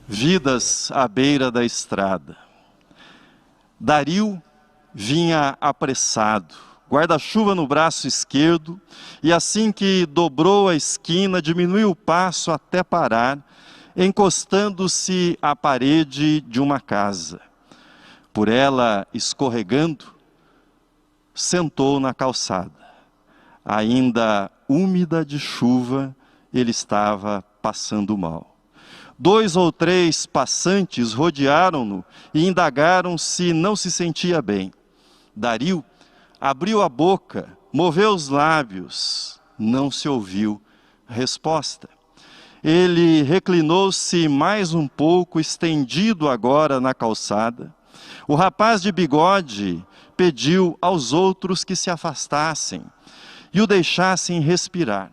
Vidas à beira da estrada. Dario vinha apressado, guarda-chuva no braço esquerdo, e assim que dobrou a esquina, diminuiu o passo até parar, encostando-se à parede de uma casa. Por ela escorregando, sentou na calçada. Ainda úmida de chuva, ele estava passando mal. 2 ou 3 passantes rodearam-no e indagaram se não se sentia bem. Dario abriu a boca, moveu os lábios, não se ouviu resposta. Ele reclinou-se mais um pouco, estendido agora na calçada. O rapaz de bigode pediu aos outros que se afastassem e o deixassem respirar.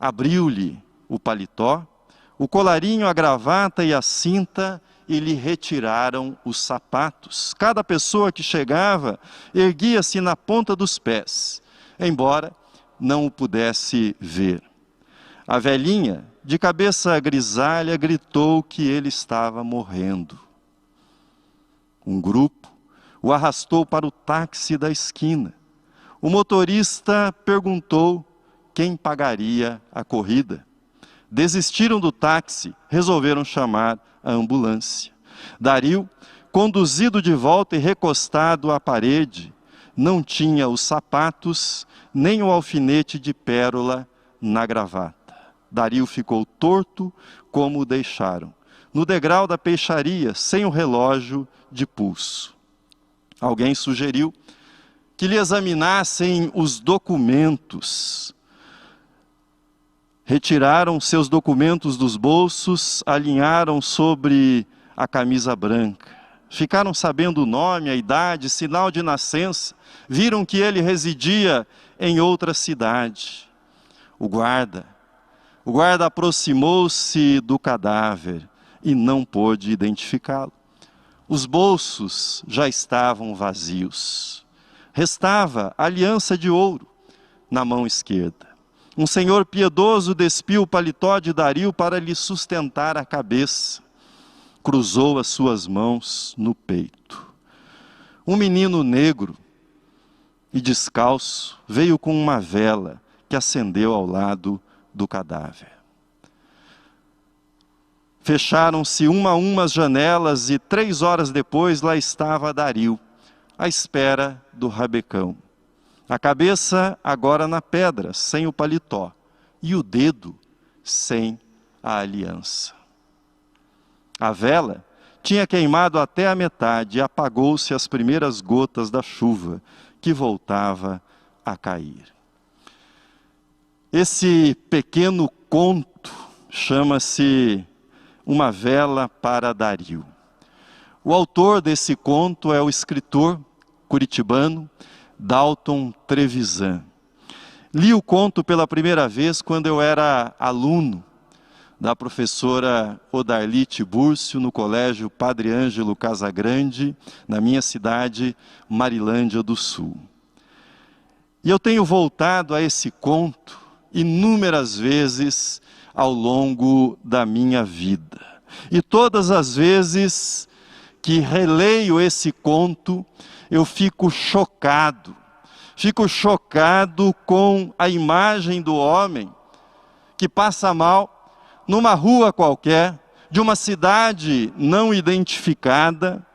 Abriu-lhe o paletó, o colarinho, a gravata e a cinta, e lhe retiraram os sapatos. Cada pessoa que chegava erguia-se na ponta dos pés, embora não o pudesse ver. A velhinha, de cabeça grisalha, gritou que ele estava morrendo. Um grupo o arrastou para o táxi da esquina. O motorista perguntou quem pagaria a corrida. Desistiram do táxi, resolveram chamar a ambulância. Dario, conduzido de volta e recostado à parede, não tinha os sapatos, nem o alfinete de pérola na gravata. Dario ficou torto como o deixaram, no degrau da peixaria, sem o relógio de pulso. Alguém sugeriu que lhe examinassem os documentos. Retiraram seus documentos dos bolsos, alinharam sobre a camisa branca. Ficaram sabendo o nome, a idade, sinal de nascença. Viram que ele residia em outra cidade. O guarda aproximou-se do cadáver e não pôde identificá-lo. Os bolsos já estavam vazios. Restava a aliança de ouro na mão esquerda. Um senhor piedoso despiu o paletó de Dario para lhe sustentar a cabeça. Cruzou as suas mãos no peito. Um menino negro e descalço veio com uma vela que acendeu ao lado do cadáver. Fecharam-se uma a uma as janelas e 3 horas depois lá estava Dario, à espera do rabecão. A cabeça agora na pedra, sem o paletó, e o dedo sem a aliança. A vela tinha queimado até a metade e apagou-se as primeiras gotas da chuva que voltava a cair. Esse pequeno conto chama-se Uma Vela para Dario. O autor desse conto é o escritor curitibano Dalton Trevisan. Li o conto pela primeira vez quando eu era aluno da professora Odarli Tibúrcio no colégio Padre Ângelo Casagrande, na minha cidade, Marilândia do Sul. E eu tenho voltado a esse conto inúmeras vezes ao longo da minha vida. E todas as vezes que releio esse conto, eu fico chocado com a imagem do homem que passa mal numa rua qualquer, de uma cidade não identificada,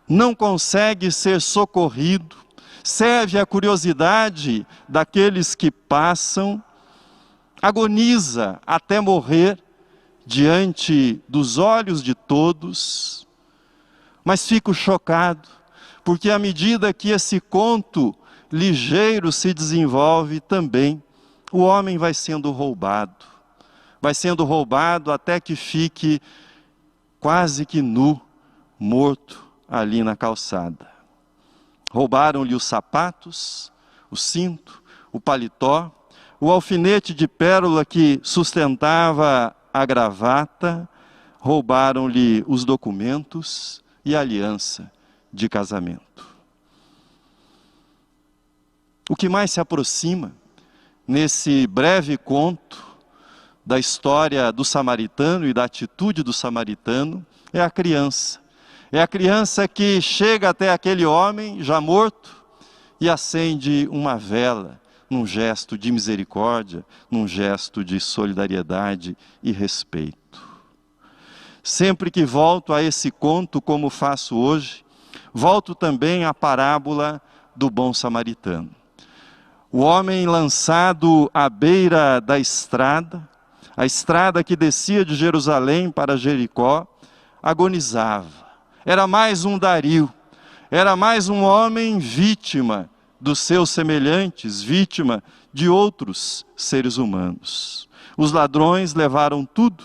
não consegue ser socorrido, serve à curiosidade daqueles que passam, agoniza até morrer diante dos olhos de todos, mas fico chocado, porque à medida que esse conto ligeiro se desenvolve também, o homem vai sendo roubado até que fique quase que nu, morto ali na calçada. Roubaram-lhe os sapatos, o cinto, o paletó, o alfinete de pérola que sustentava a gravata, roubaram-lhe os documentos e a aliança de casamento. O que mais se aproxima nesse breve conto da história do samaritano e da atitude do samaritano é a criança. É a criança que chega até aquele homem já morto e acende uma vela, num gesto de misericórdia, num gesto de solidariedade e respeito. Sempre que volto a esse conto, como faço hoje, volto também à parábola do bom samaritano. O homem lançado à beira da estrada, a estrada que descia de Jerusalém para Jericó, agonizava. Era mais um Dario, era mais um homem vítima dos seus semelhantes, vítima de outros seres humanos. Os ladrões levaram tudo,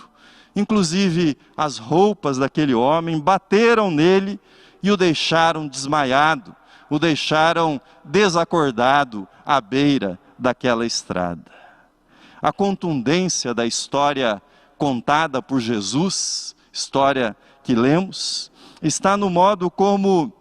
inclusive as roupas daquele homem, bateram nele e o deixaram desmaiado, o deixaram desacordado à beira daquela estrada. A contundência da história contada por Jesus, história que lemos, está no modo como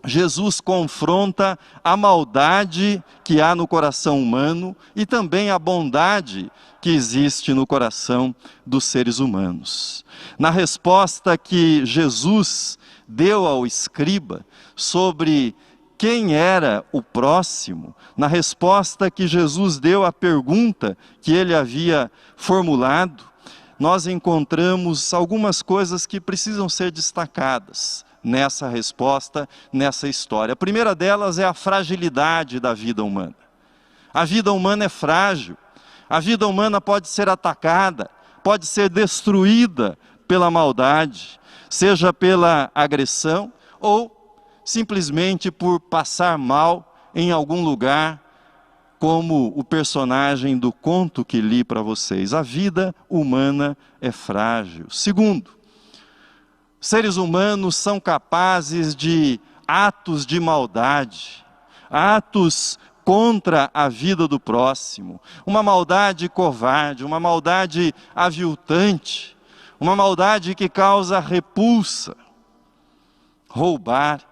Jesus confronta a maldade que há no coração humano e também a bondade que existe no coração dos seres humanos. Na resposta que Jesus deu ao escriba sobre quem era o próximo, na resposta que Jesus deu à pergunta que ele havia formulado, nós encontramos algumas coisas que precisam ser destacadas nessa resposta, nessa história. A primeira delas é a fragilidade da vida humana. A vida humana é frágil, a vida humana pode ser atacada, pode ser destruída pela maldade, seja pela agressão ou simplesmente por passar mal em algum lugar, como o personagem do conto que li para vocês. A vida humana é frágil. Segundo, seres humanos são capazes de atos de maldade, atos contra a vida do próximo, uma maldade covarde, uma maldade aviltante, uma maldade que causa repulsa, roubar,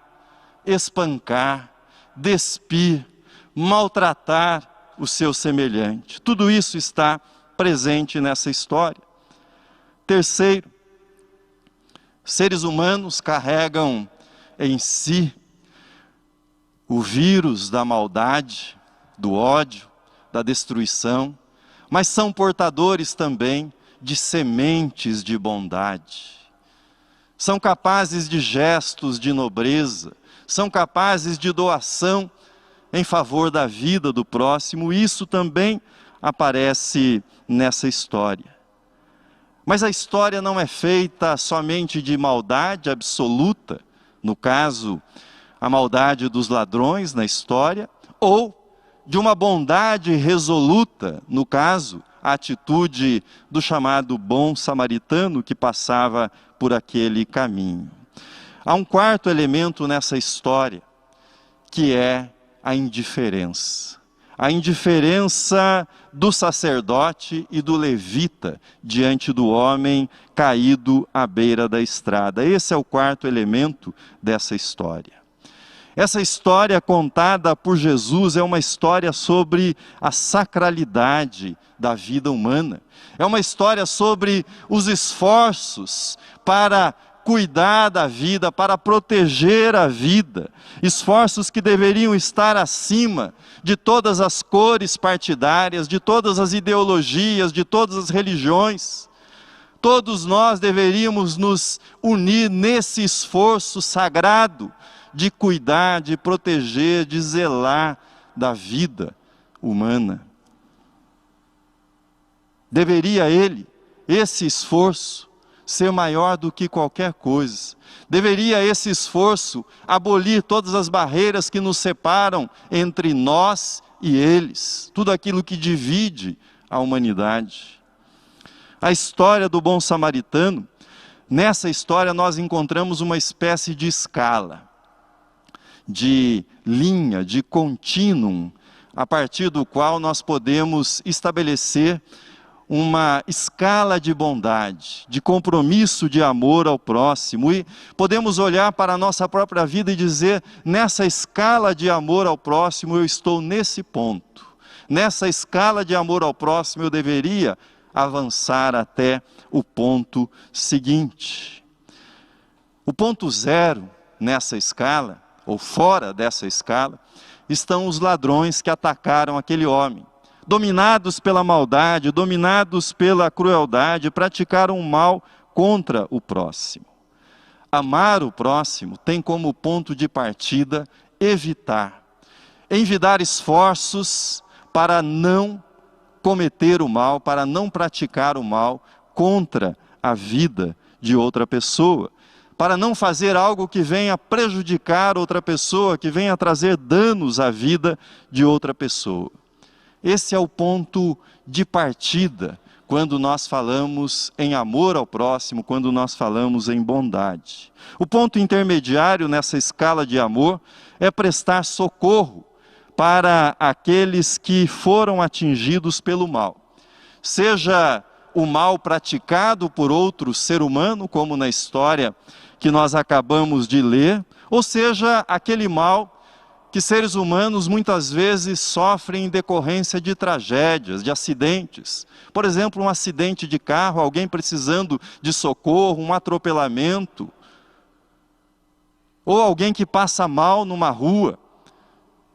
espancar, despir, maltratar o seu semelhante. Tudo isso está presente nessa história. Terceiro, seres humanos carregam em si o vírus da maldade, do ódio, da destruição, mas são portadores também de sementes de bondade. São capazes de gestos de nobreza, são capazes de doação em favor da vida do próximo. Isso também aparece nessa história. Mas a história não é feita somente de maldade absoluta, no caso, a maldade dos ladrões na história, ou de uma bondade resoluta, no caso, a atitude do chamado bom samaritano que passava por aquele caminho. Há um quarto elemento nessa história, que é a indiferença. A indiferença do sacerdote e do levita diante do homem caído à beira da estrada. Esse é o quarto elemento dessa história. Essa história contada por Jesus é uma história sobre a sacralidade da vida humana. É uma história sobre os esforços para cuidar da vida, para proteger a vida, esforços que deveriam estar acima de todas as cores partidárias, de todas as ideologias, de todas as religiões. Todos nós deveríamos nos unir nesse esforço sagrado de cuidar, de proteger, de zelar da vida humana. Deveria esse esforço, ser maior do que qualquer coisa. Deveria esse esforço abolir todas as barreiras que nos separam entre nós e eles, tudo aquilo que divide a humanidade. A história do bom samaritano, nessa história nós encontramos uma espécie de escala, de linha, de contínuo, a partir do qual nós podemos estabelecer uma escala de bondade, de compromisso de amor ao próximo, e podemos olhar para a nossa própria vida e dizer, nessa escala de amor ao próximo eu estou nesse ponto, nessa escala de amor ao próximo eu deveria avançar até o ponto seguinte. O ponto zero nessa escala, ou fora dessa escala, estão os ladrões que atacaram aquele homem. Dominados pela maldade, dominados pela crueldade, praticaram o mal contra o próximo. Amar o próximo tem como ponto de partida evitar, envidar esforços para não cometer o mal, para não praticar o mal contra a vida de outra pessoa, para não fazer algo que venha prejudicar outra pessoa, que venha trazer danos à vida de outra pessoa. Esse é o ponto de partida quando nós falamos em amor ao próximo, quando nós falamos em bondade. O ponto intermediário nessa escala de amor é prestar socorro para aqueles que foram atingidos pelo mal. Seja o mal praticado por outro ser humano, como na história que nós acabamos de ler, ou seja, aquele mal que seres humanos muitas vezes sofrem em decorrência de tragédias, de acidentes. Por exemplo, um acidente de carro, alguém precisando de socorro, um atropelamento, ou alguém que passa mal numa rua,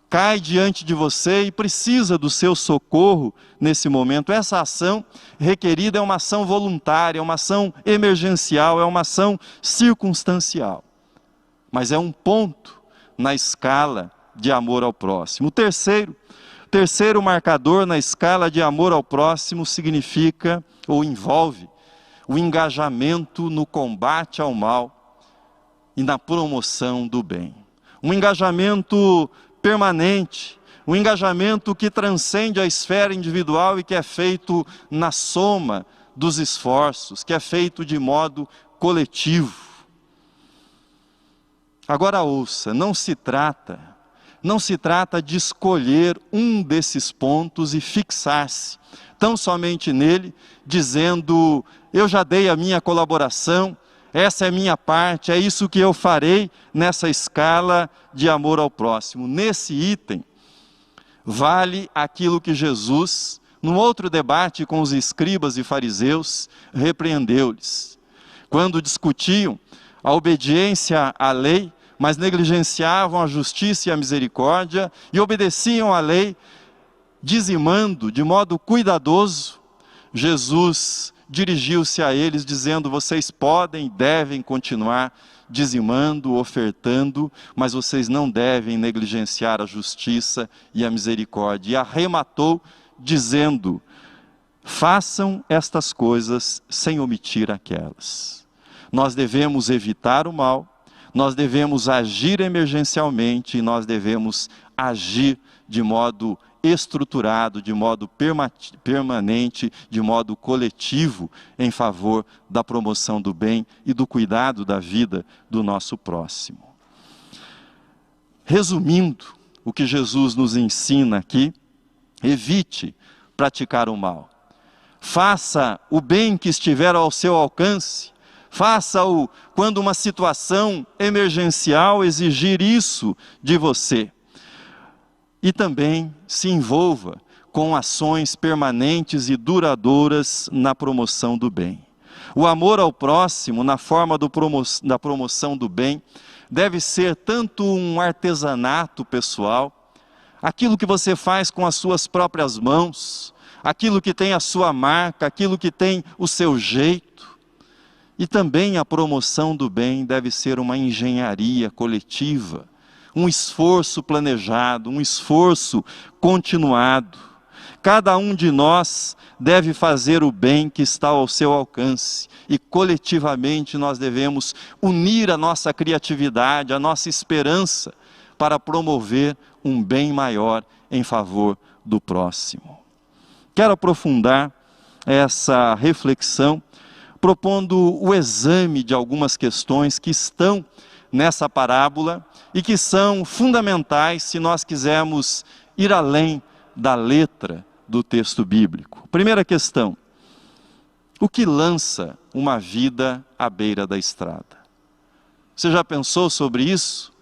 cai diante de você e precisa do seu socorro nesse momento. Essa ação requerida é uma ação voluntária, é uma ação emergencial, é uma ação circunstancial. Mas é um ponto na escala de amor ao próximo. O terceiro marcador na escala de amor ao próximo significa, ou envolve, o engajamento no combate ao mal e na promoção do bem. Um engajamento permanente, um engajamento que transcende a esfera individual e que é feito na soma dos esforços, que é feito de modo coletivo. Agora ouça, não se trata de escolher um desses pontos e fixar-se tão somente nele, dizendo, eu já dei a minha colaboração, essa é a minha parte, é isso que eu farei nessa escala de amor ao próximo. Nesse item, vale aquilo que Jesus, num outro debate com os escribas e fariseus, repreendeu-lhes. Quando discutiam a obediência à lei, mas negligenciavam a justiça e a misericórdia, e obedeciam à lei, dizimando de modo cuidadoso, Jesus dirigiu-se a eles dizendo, vocês podem e devem continuar dizimando, ofertando, mas vocês não devem negligenciar a justiça e a misericórdia. E arrematou dizendo, façam estas coisas sem omitir aquelas. Nós devemos evitar o mal, nós devemos agir emergencialmente e nós devemos agir de modo estruturado, de modo permanente, de modo coletivo, em favor da promoção do bem e do cuidado da vida do nosso próximo. Resumindo o que Jesus nos ensina aqui, evite praticar o mal. Faça o bem que estiver ao seu alcance, faça-o quando uma situação emergencial exigir isso de você. E também se envolva com ações permanentes e duradouras na promoção do bem. O amor ao próximo, na forma da promoção do bem, deve ser tanto um artesanato pessoal, aquilo que você faz com as suas próprias mãos, aquilo que tem a sua marca, aquilo que tem o seu jeito. E também a promoção do bem deve ser uma engenharia coletiva, um esforço planejado, um esforço continuado. Cada um de nós deve fazer o bem que está ao seu alcance e coletivamente nós devemos unir a nossa criatividade, a nossa esperança para promover um bem maior em favor do próximo. Quero aprofundar essa reflexão propondo o exame de algumas questões que estão nessa parábola e que são fundamentais se nós quisermos ir além da letra do texto bíblico. Primeira questão: o que lança uma vida à beira da estrada? Você já pensou sobre isso?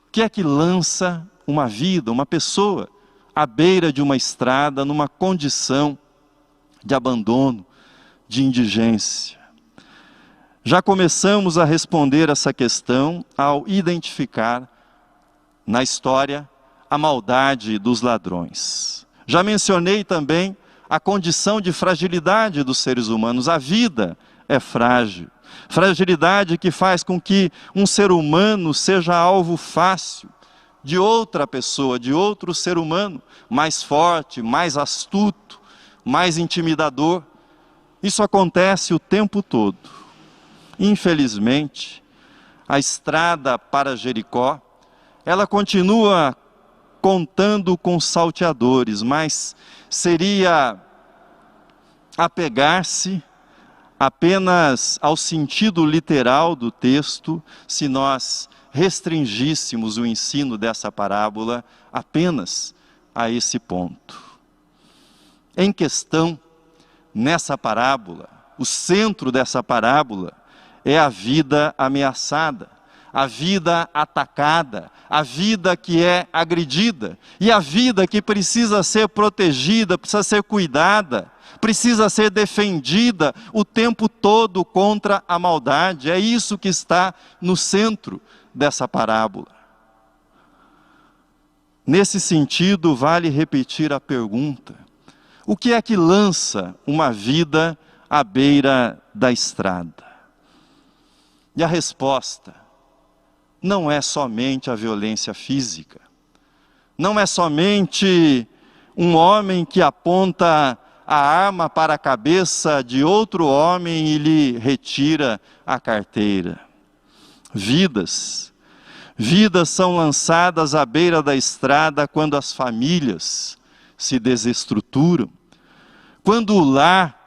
O que é que lança uma vida, uma pessoa, à beira de uma estrada, numa condição de abandono, de indigência. Já começamos a responder essa questão ao identificar na história a maldade dos ladrões. Já mencionei também a condição de fragilidade dos seres humanos. A vida é frágil. Fragilidade que faz com que um ser humano seja alvo fácil de outra pessoa, de outro ser humano, mais forte, mais astuto, mais intimidador. Isso acontece o tempo todo. Infelizmente, a estrada para Jericó, ela continua contando com salteadores, mas seria apegar-se apenas ao sentido literal do texto se nós restringíssemos o ensino dessa parábola apenas a esse ponto. Em questão, nessa parábola, o centro dessa parábola é a vida ameaçada, a vida atacada, a vida que é agredida e a vida que precisa ser protegida, precisa ser cuidada, precisa ser defendida o tempo todo contra a maldade. É isso que está no centro dessa parábola. Nesse sentido, vale repetir a pergunta: o que é que lança uma vida à beira da estrada? E a resposta não é somente a violência física, não é somente um homem que aponta a arma para a cabeça de outro homem e lhe retira a carteira. Vidas são lançadas à beira da estrada quando as famílias se desestruturam, quando o lar,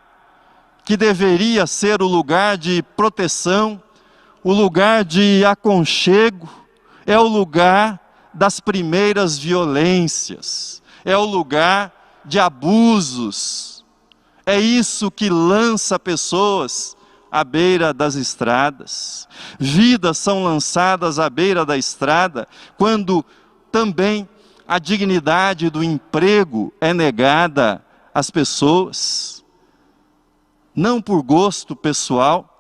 que deveria ser o lugar de proteção, o lugar de aconchego, é o lugar das primeiras violências, é o lugar de abusos. É isso que lança pessoas à beira das estradas. Vidas são lançadas à beira da estrada quando também a dignidade do emprego é negada às pessoas, não por gosto pessoal,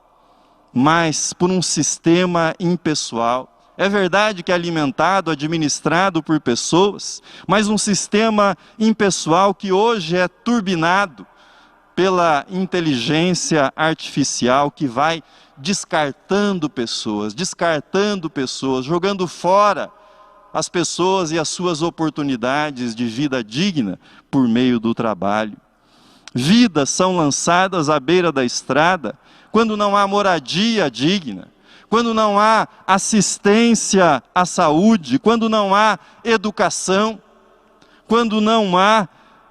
mas por um sistema impessoal. É verdade que é alimentado, administrado por pessoas, mas um sistema impessoal que hoje é turbinado pela inteligência artificial que vai descartando pessoas, jogando fora as pessoas e as suas oportunidades de vida digna por meio do trabalho. Vidas são lançadas à beira da estrada quando não há moradia digna, quando não há assistência à saúde, quando não há educação, quando não há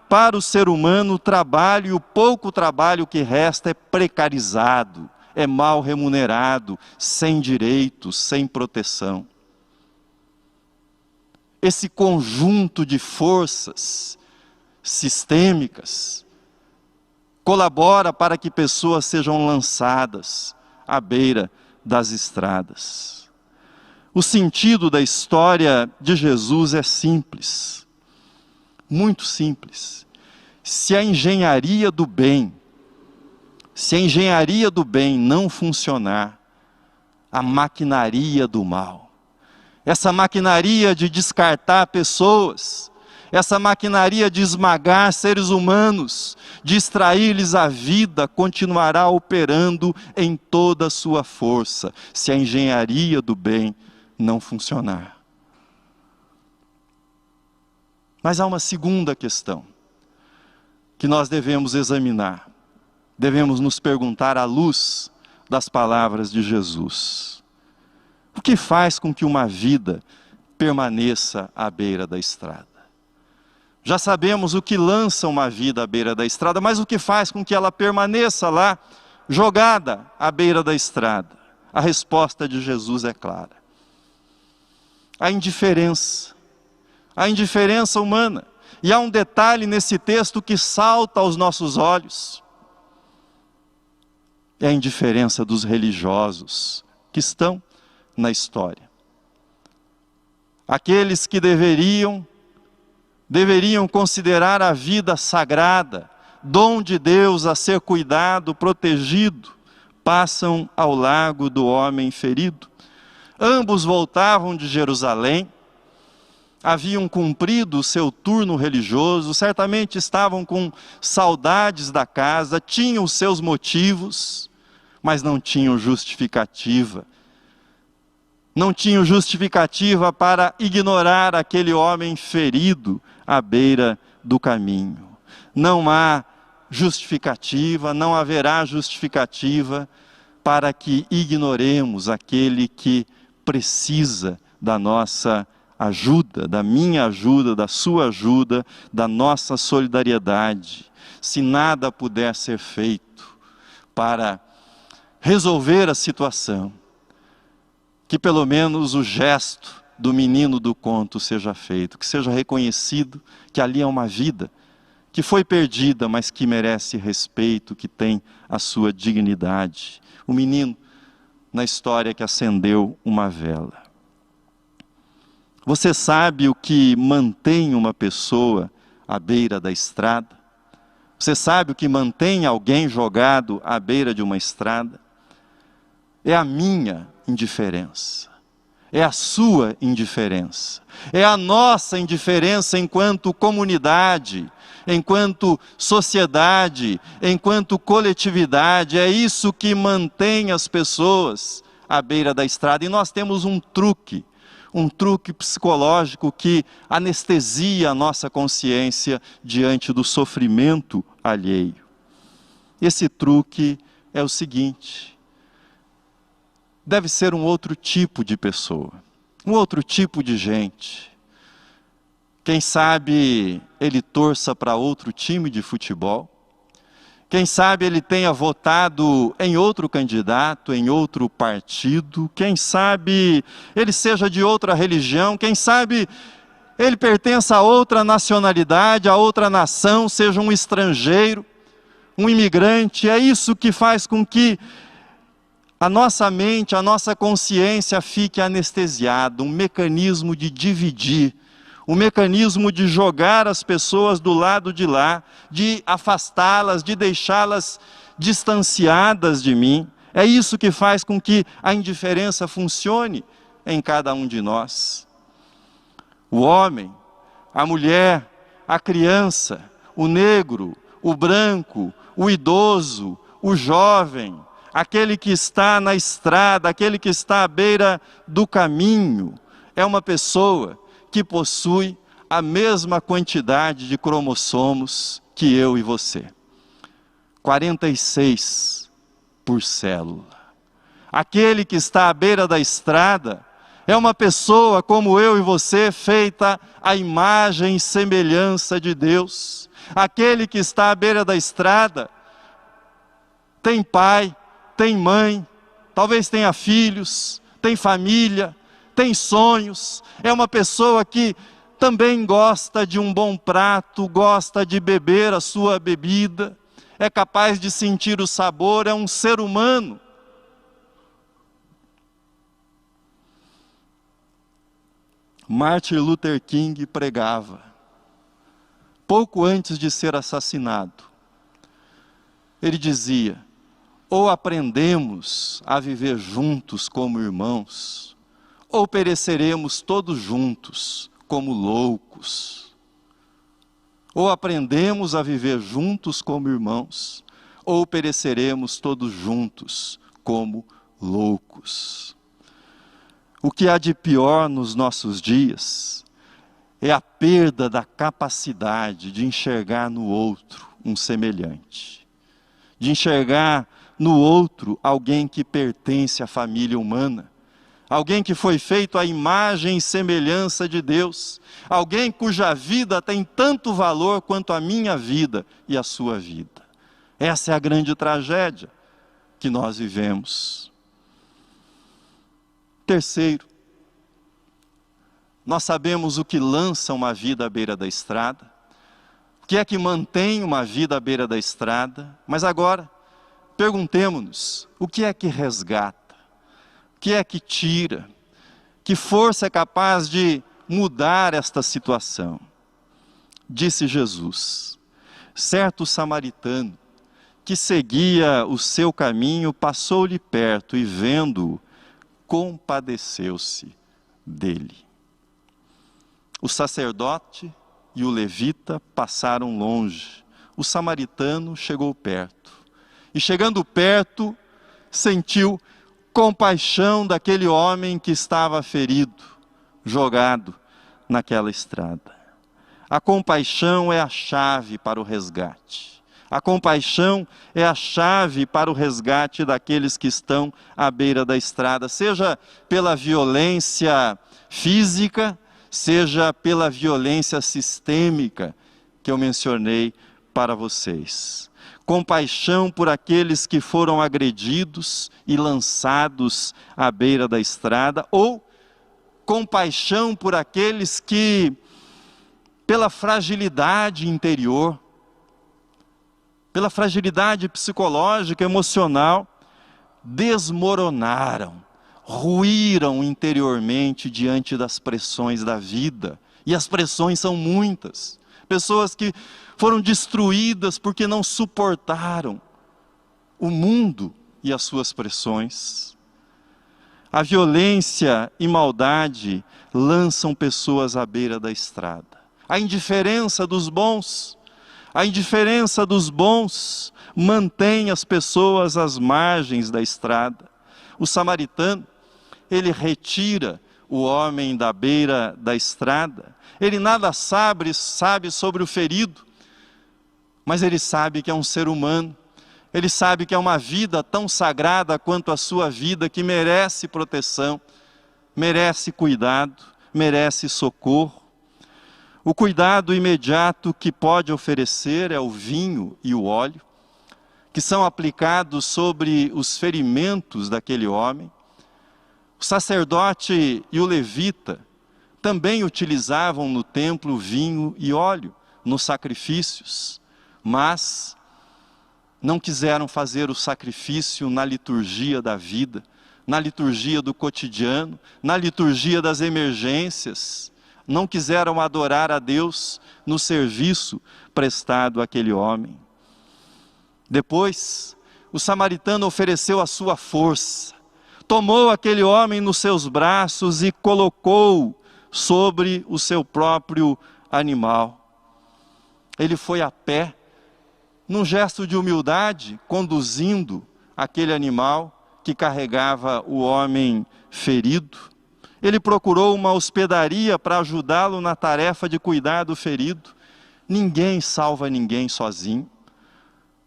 para o ser humano trabalho, e o pouco trabalho que resta é precarizado, é mal remunerado, sem direitos, sem proteção. Esse conjunto de forças sistêmicas colabora para que pessoas sejam lançadas à beira das estradas. O sentido da história de Jesus é simples, muito simples. Se a engenharia do bem não funcionar, a maquinaria do mal, essa maquinaria de descartar pessoas, essa maquinaria de esmagar seres humanos, de extrair-lhes a vida, continuará operando em toda a sua força, se a engenharia do bem não funcionar. Mas há uma segunda questão que nós devemos examinar, devemos nos perguntar à luz das palavras de Jesus. O que faz com que uma vida permaneça à beira da estrada? Já sabemos o que lança uma vida à beira da estrada, mas o que faz com que ela permaneça lá, jogada à beira da estrada? A resposta de Jesus é clara: a indiferença humana. E há um detalhe nesse texto que salta aos nossos olhos: é a indiferença dos religiosos que estão na história. Aqueles que deveriam considerar a vida sagrada, dom de Deus a ser cuidado, protegido, passam ao largo do homem ferido. Ambos voltavam de Jerusalém, haviam cumprido o seu turno religioso, certamente estavam com saudades da casa, tinham os seus motivos, mas não tinham justificativa. Não tinham justificativa para ignorar aquele homem ferido à beira do caminho. Não há justificativa, não haverá justificativa para que ignoremos aquele que precisa da nossa ajuda, da minha ajuda, da sua ajuda, da nossa solidariedade. Se nada puder ser feito para resolver a situação, que pelo menos o gesto do menino do conto seja feito, que seja reconhecido que ali é uma vida que foi perdida, mas que merece respeito, que tem a sua dignidade. O menino na história que acendeu uma vela. Você sabe o que mantém uma pessoa à beira da estrada? Você sabe o que mantém alguém jogado à beira de uma estrada? É a minha indiferença, é a sua indiferença, é a nossa indiferença enquanto comunidade, enquanto sociedade, enquanto coletividade. É isso que mantém as pessoas à beira da estrada. E nós temos um truque psicológico que anestesia a nossa consciência diante do sofrimento alheio. Esse truque é o seguinte: deve ser um outro tipo de pessoa, um outro tipo de gente. Quem sabe ele torça para outro time de futebol, quem sabe ele tenha votado em outro candidato, em outro partido, quem sabe ele seja de outra religião, quem sabe ele pertença a outra nacionalidade, a outra nação, seja um estrangeiro, um imigrante. É isso que faz com que a nossa mente, a nossa consciência fique anestesiada, um mecanismo de dividir, um mecanismo de jogar as pessoas do lado de lá, de afastá-las, de deixá-las distanciadas de mim. É isso que faz com que a indiferença funcione em cada um de nós. O homem, a mulher, a criança, o negro, o branco, o idoso, o jovem, aquele que está na estrada, aquele que está à beira do caminho, é uma pessoa que possui a mesma quantidade de cromossomos que eu e você. 46 por célula. Aquele que está à beira da estrada é uma pessoa como eu e você, feita à imagem e semelhança de Deus. Aquele que está à beira da estrada tem pai, tem mãe, talvez tenha filhos, tem família, tem sonhos. É uma pessoa que também gosta de um bom prato, gosta de beber a sua bebida, é capaz de sentir o sabor, é um ser humano. Martin Luther King pregava, pouco antes de ser assassinado. Ele dizia: ou aprendemos a viver juntos como irmãos, ou pereceremos todos juntos como loucos. Ou aprendemos a viver juntos como irmãos, ou pereceremos todos juntos como loucos. O que há de pior nos nossos dias é a perda da capacidade de enxergar no outro um semelhante, de enxergar no outro alguém que pertence à família humana, alguém que foi feito à imagem e semelhança de Deus, alguém cuja vida tem tanto valor quanto a minha vida e a sua vida. Essa é a grande tragédia que nós vivemos. Terceiro, nós sabemos o que lança uma vida à beira da estrada, o que é que mantém uma vida à beira da estrada, mas agora, perguntemo-nos, o que é que resgata? O que é que tira? Que força é capaz de mudar esta situação? Disse Jesus: certo samaritano, que seguia o seu caminho, passou-lhe perto e, vendo-o, compadeceu-se dele. O sacerdote e o levita passaram longe. O samaritano chegou perto. E chegando perto, sentiu compaixão daquele homem que estava ferido, jogado naquela estrada. A compaixão é a chave para o resgate. A compaixão é a chave para o resgate daqueles que estão à beira da estrada, seja pela violência física, seja pela violência sistêmica que eu mencionei para vocês. Compaixão por aqueles que foram agredidos e lançados à beira da estrada, ou compaixão por aqueles que, pela fragilidade interior, pela fragilidade psicológica, emocional, desmoronaram, ruíram interiormente diante das pressões da vida. E as pressões são muitas. Pessoas que foram destruídas porque não suportaram o mundo e as suas pressões. A violência e maldade lançam pessoas à beira da estrada. A indiferença dos bons mantém as pessoas às margens da estrada. O samaritano, ele retira o homem da beira da estrada. Ele nada sabe sobre o ferido, mas ele sabe que é um ser humano. Ele sabe que é uma vida tão sagrada quanto a sua vida, que merece proteção, merece cuidado, merece socorro. O cuidado imediato que pode oferecer é o vinho e o óleo, que são aplicados sobre os ferimentos daquele homem. O sacerdote e o levita também utilizavam no templo vinho e óleo nos sacrifícios, mas não quiseram fazer o sacrifício na liturgia da vida, na liturgia do cotidiano, na liturgia das emergências. Não quiseram adorar a Deus no serviço prestado àquele homem. Depois, o samaritano ofereceu a sua força, tomou aquele homem nos seus braços e colocou sobre o seu próprio animal. Ele foi a pé, num gesto de humildade, conduzindo aquele animal que carregava o homem ferido. Ele procurou uma hospedaria para ajudá-lo na tarefa de cuidar do ferido. Ninguém salva ninguém sozinho.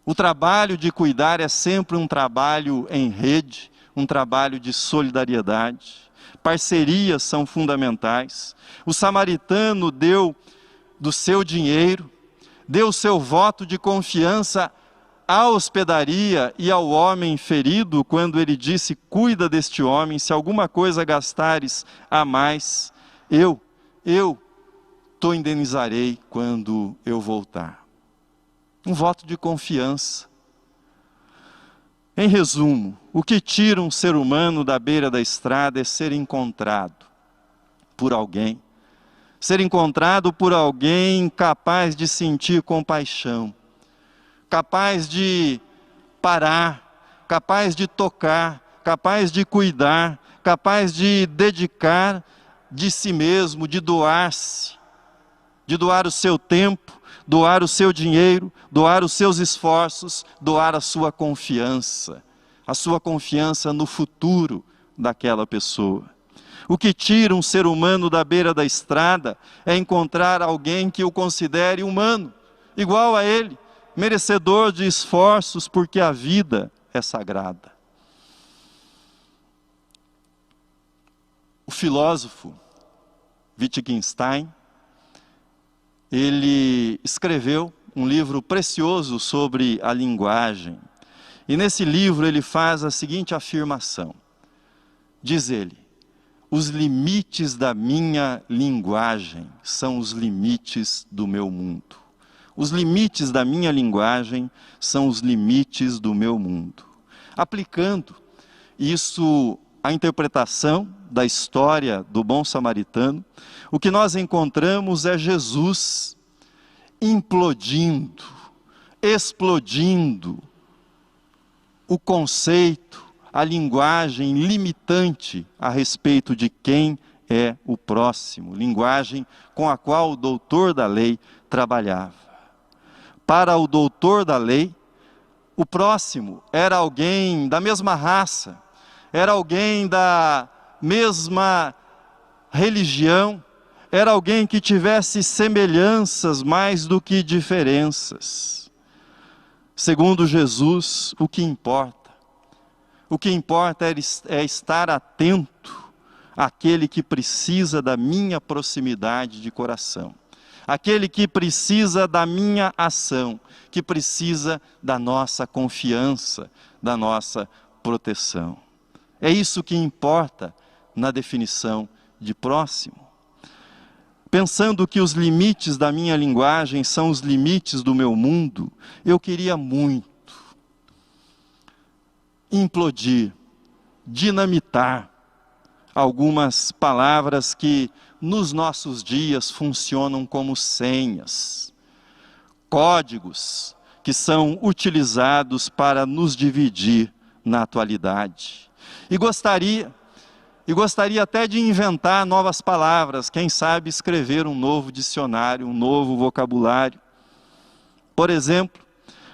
O trabalho de cuidar é sempre um trabalho em rede, um trabalho de solidariedade. Parcerias são fundamentais. O samaritano deu do seu dinheiro, deu o seu voto de confiança à hospedaria e ao homem ferido, quando ele disse: cuida deste homem, se alguma coisa gastares a mais, eu te indenizarei quando eu voltar. Um voto de confiança. Em resumo, o que tira um ser humano da beira da estrada é ser encontrado por alguém. Ser encontrado por alguém capaz de sentir compaixão, capaz de parar, capaz de tocar, capaz de cuidar, capaz de dedicar de si mesmo, de doar-se, de doar o seu tempo, doar o seu dinheiro, doar os seus esforços, doar a sua confiança no futuro daquela pessoa. O que tira um ser humano da beira da estrada é encontrar alguém que o considere humano, igual a ele, merecedor de esforços, porque a vida é sagrada. O filósofo Wittgenstein, ele escreveu um livro precioso sobre a linguagem. E nesse livro ele faz a seguinte afirmação. Diz ele: os limites da minha linguagem são os limites do meu mundo. Os limites da minha linguagem são os limites do meu mundo. Aplicando isso à interpretação da história do bom samaritano, o que nós encontramos é Jesus implodindo explodindo o conceito, a linguagem limitante a respeito de quem é o próximo, linguagem com a qual o doutor da lei trabalhava. Para o doutor da lei, o próximo era alguém da mesma raça, era alguém da mesma religião, era alguém que tivesse semelhanças mais do que diferenças. Segundo Jesus, o que importa é estar atento àquele que precisa da minha proximidade de coração, aquele que precisa da minha ação, que precisa da nossa confiança, da nossa proteção. É isso que importa na definição de próximo. Pensando que os limites da minha linguagem são os limites do meu mundo, eu queria muito implodir, dinamitar algumas palavras que nos nossos dias funcionam como senhas, códigos que são utilizados para nos dividir na atualidade. E gostaria até de inventar novas palavras, quem sabe escrever um novo dicionário, um novo vocabulário. Por exemplo,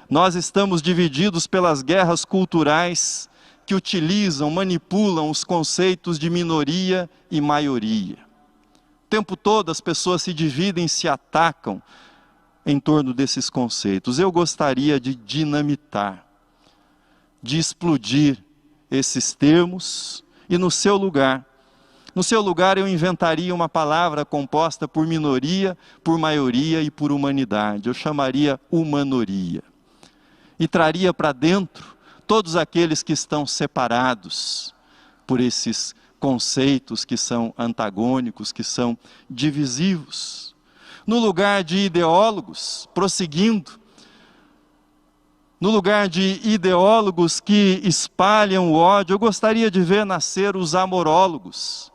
nós estamos divididos pelas guerras culturais que utilizam, manipulam os conceitos de minoria e maioria. O tempo todo as pessoas se dividem, se atacam em torno desses conceitos. Eu gostaria de dinamitar, de explodir esses termos e no seu lugar eu inventaria uma palavra composta por minoria, por maioria e por humanidade. Eu chamaria humanoria. E traria para dentro todos aqueles que estão separados por esses conceitos que são antagônicos, que são divisivos. No lugar de ideólogos, prosseguindo, no lugar de ideólogos que espalham o ódio, eu gostaria de ver nascer os amorólogos,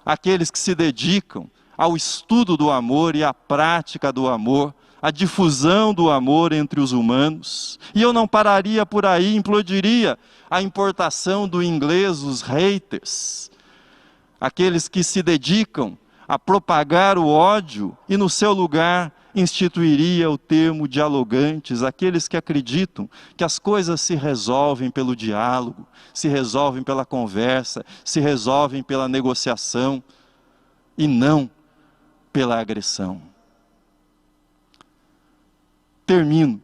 aqueles que se dedicam ao estudo do amor e à prática do amor, a difusão do amor entre os humanos. E eu não pararia por aí, implodiria a importação do inglês, os haters, aqueles que se dedicam a propagar o ódio e no seu lugar instituiria o termo dialogantes, aqueles que acreditam que as coisas se resolvem pelo diálogo, se resolvem pela conversa, se resolvem pela negociação e não pela agressão. Termino.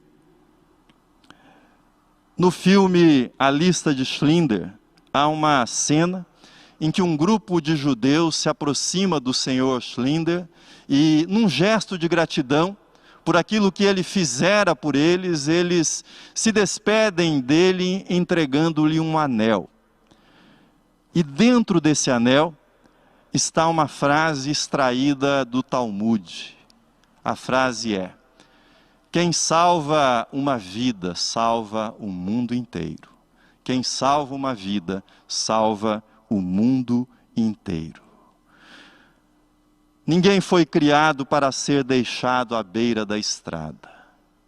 No filme A Lista de Schindler, há uma cena em que um grupo de judeus se aproxima do senhor Schindler e, num gesto de gratidão por aquilo que ele fizera por eles, eles se despedem dele entregando-lhe um anel. E dentro desse anel está uma frase extraída do Talmud. A frase é: quem salva uma vida, salva o mundo inteiro. Quem salva uma vida, salva o mundo inteiro. Ninguém foi criado para ser deixado à beira da estrada.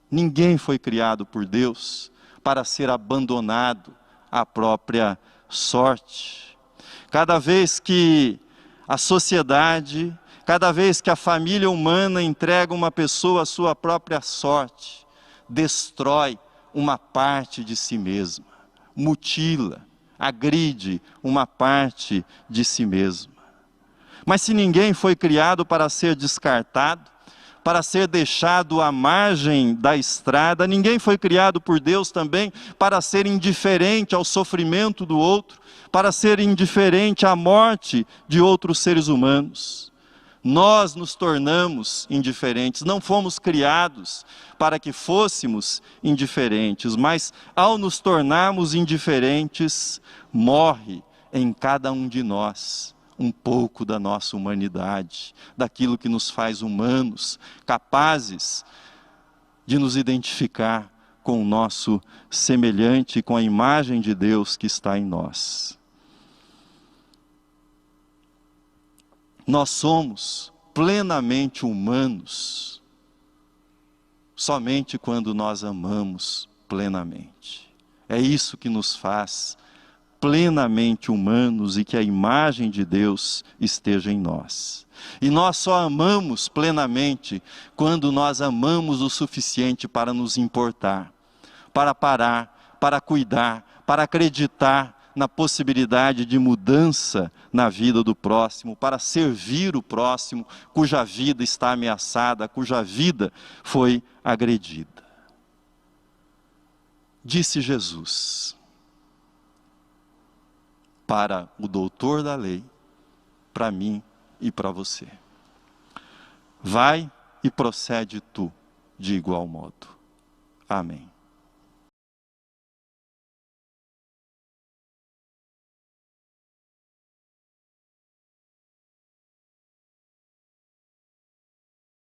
Ninguém foi criado por Deus para ser abandonado à própria sorte. Cada vez que a sociedade, cada vez que a família humana entrega uma pessoa à sua própria sorte, destrói uma parte de si mesma, mutila, agride uma parte de si mesma. Mas se ninguém foi criado para ser descartado, para ser deixado à margem da estrada, ninguém foi criado por Deus também para ser indiferente ao sofrimento do outro, para ser indiferente à morte de outros seres humanos. Nós nos tornamos indiferentes, não fomos criados para que fôssemos indiferentes, mas ao nos tornarmos indiferentes, morre em cada um de nós um pouco da nossa humanidade, daquilo que nos faz humanos, capazes de nos identificar com o nosso semelhante, com a imagem de Deus que está em nós. Nós somos plenamente humanos. somente quando nós amamos plenamente. É isso que nos faz plenamente humanos e que a imagem de Deus esteja em nós. E nós só amamos plenamente quando nós amamos o suficiente para nos importar, para parar, para cuidar, para acreditar na possibilidade de mudança na vida do próximo, para servir o próximo cuja vida está ameaçada, cuja vida foi agredida. Disse Jesus para o doutor da lei, para mim e para você: vai e procede tu de igual modo. Amém.